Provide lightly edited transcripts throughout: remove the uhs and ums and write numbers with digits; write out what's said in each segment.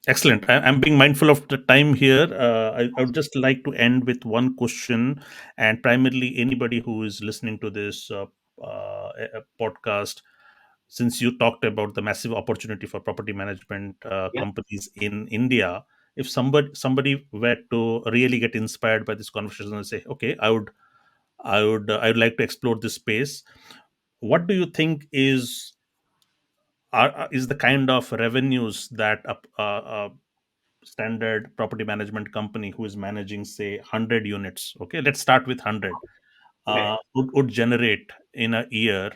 Excellent. I'm being mindful of the time here. I would just like to end with one question, and primarily anybody who is listening to this podcast, since you talked about the massive opportunity for property management Yeah. companies in India, if somebody were to really get inspired by this conversation and say, okay, I would like to explore this space. What do you think is the kind of revenues that a standard property management company who is managing say 100 units, okay, let's start with 100, Right. would generate in a year,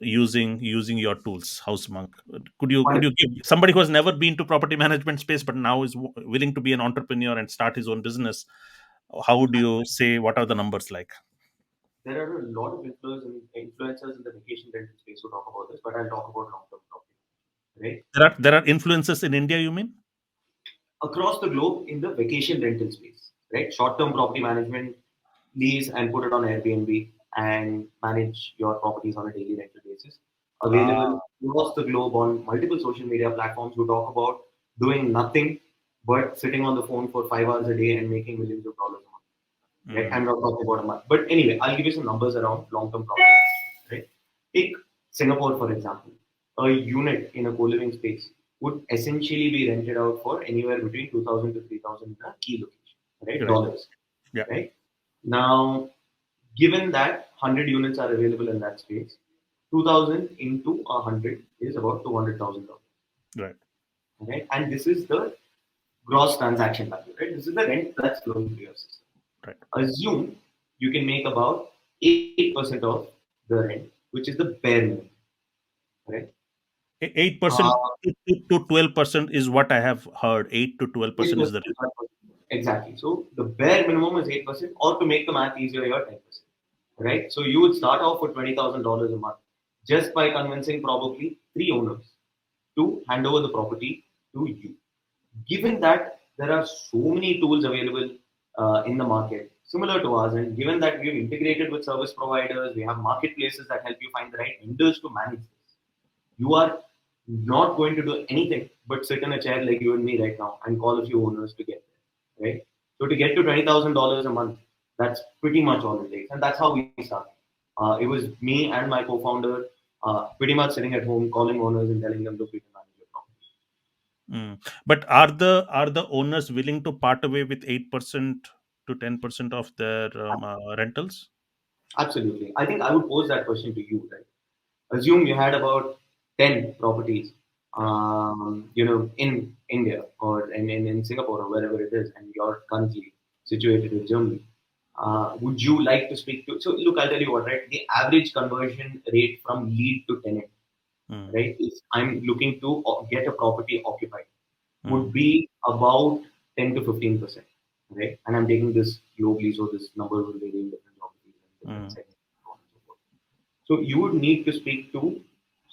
using your tools, house monk? Could you give somebody who has never been to property management space but now is willing to be an entrepreneur and start his own business, how would you say, what are the numbers like? There are a lot of influencers in the vacation rental space who talk about this, but I'll talk about long-term property, right? There are influences in India, you mean? Across the globe in the vacation rental space, right? Short-term property management, lease and put it on Airbnb and manage your properties on a daily rental basis. Ah. Available across the globe on multiple social media platforms who talk about doing nothing but sitting on the phone for 5 hours a day and making millions of dollars a month. Right? Mm. I'm not talking about a month. But anyway, I'll give you some numbers around long-term property. Right? Take Singapore, for example. A unit in a co-living space would essentially be rented out for anywhere between 2,000 to 3,000 in a key location, right? Right. Dollars, Yeah. right? Now, given that 100 units are available in that space, 2,000 into 100 is about $200,000, Right. right? And this is the gross transaction value, right? This is the rent that's flowing through your system. Right. Assume you can make about 8% of the rent, which is the bare minimum, right? 8% Uh, to 12% is what I have heard. 8 to 12% is 8% the is 1%. Exactly. So the bare minimum is 8%, or to make the math easier, you're 10%, right? So you would start off with $20,000 a month just by convincing probably three owners to hand over the property to you. Given that there are so many tools available in the market similar to ours, and given that we've integrated with service providers, we have marketplaces that help you find the right vendors to manage this. You are not going to do anything but sit in a chair like you and me right now and call a few owners to get there, right? So to get to $20,000 a month, that's pretty much all it takes, and that's how we started. It was me and my co-founder pretty much sitting at home calling owners and telling them, "Look, we can manage your property." Mm. But are the owners willing to part away with 8% to 10% of their rentals? Absolutely. I think I would pose that question to you, right? Assume you had about 10 properties, in India or in Singapore or wherever it is, and you're currently situated in Germany. Would you like to speak to? So, look, I'll tell you what, right? The average conversion rate from lead to tenant, Mm. right, if I'm looking to get a property occupied, would Mm. be about 10 to 15%, right? And I'm taking this globally, so this number will vary in different geographies and different Mm. segments, so on and so forth. So you would need to speak to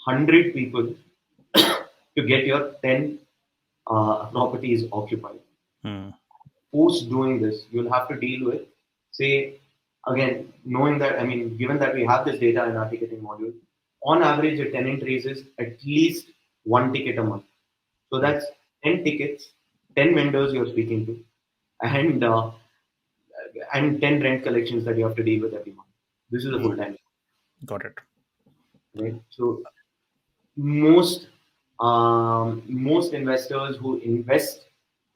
100 people to get your 10 properties occupied. Mm. Post doing this, you'll have to deal with, say, again, knowing that, I mean, given that we have this data in our ticketing module, on average, a tenant raises at least one ticket a month. So Right. that's 10 tickets, 10 vendors you're speaking to, and uh, and 10 rent collections that you have to deal with every month. This is a Mm. full time, Got it. right? So most most investors who invest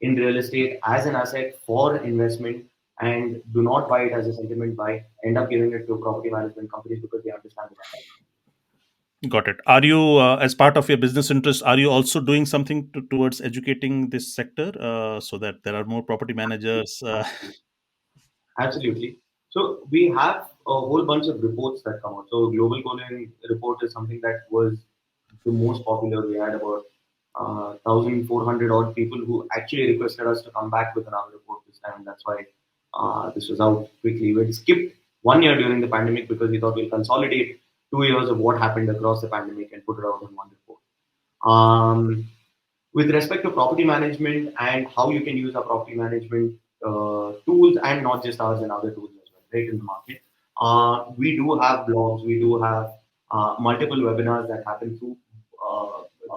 in real estate as an asset for investment and do not buy it as a sentiment buy end up giving it to property management companies because they understand the value. Got it. Are you, as part of your business interest, are you also doing something towards educating this sector, so that there are more property managers? Absolutely. So we have a whole bunch of reports that come out. So Global Co-living report is something that was the most popular. We had about 1,400 odd people who actually requested us to come back with another report this time. That's why this was out quickly. We skipped 1 year during the pandemic because we thought we'll consolidate 2 years of what happened across the pandemic and put it out in one report. Um, with respect to property management and how you can use our property management tools and not just ours and other tools as well, right, in the market. We do have blogs, we do have multiple webinars uh,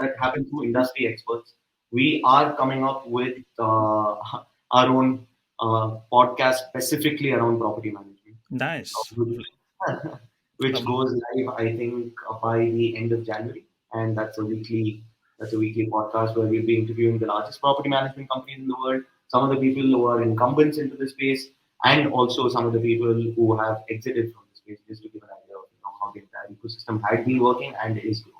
that happen through industry experts we are coming up with our own podcast specifically around property management, Nice. which Lovely. goes live, I think, by the end of January, and that's a weekly podcast where we'll be interviewing the largest property management companies in the world, some of the people who are incumbents into the space, and also some of the people who have exited from the space, just to give an idea of how the entire ecosystem had been working and is growing.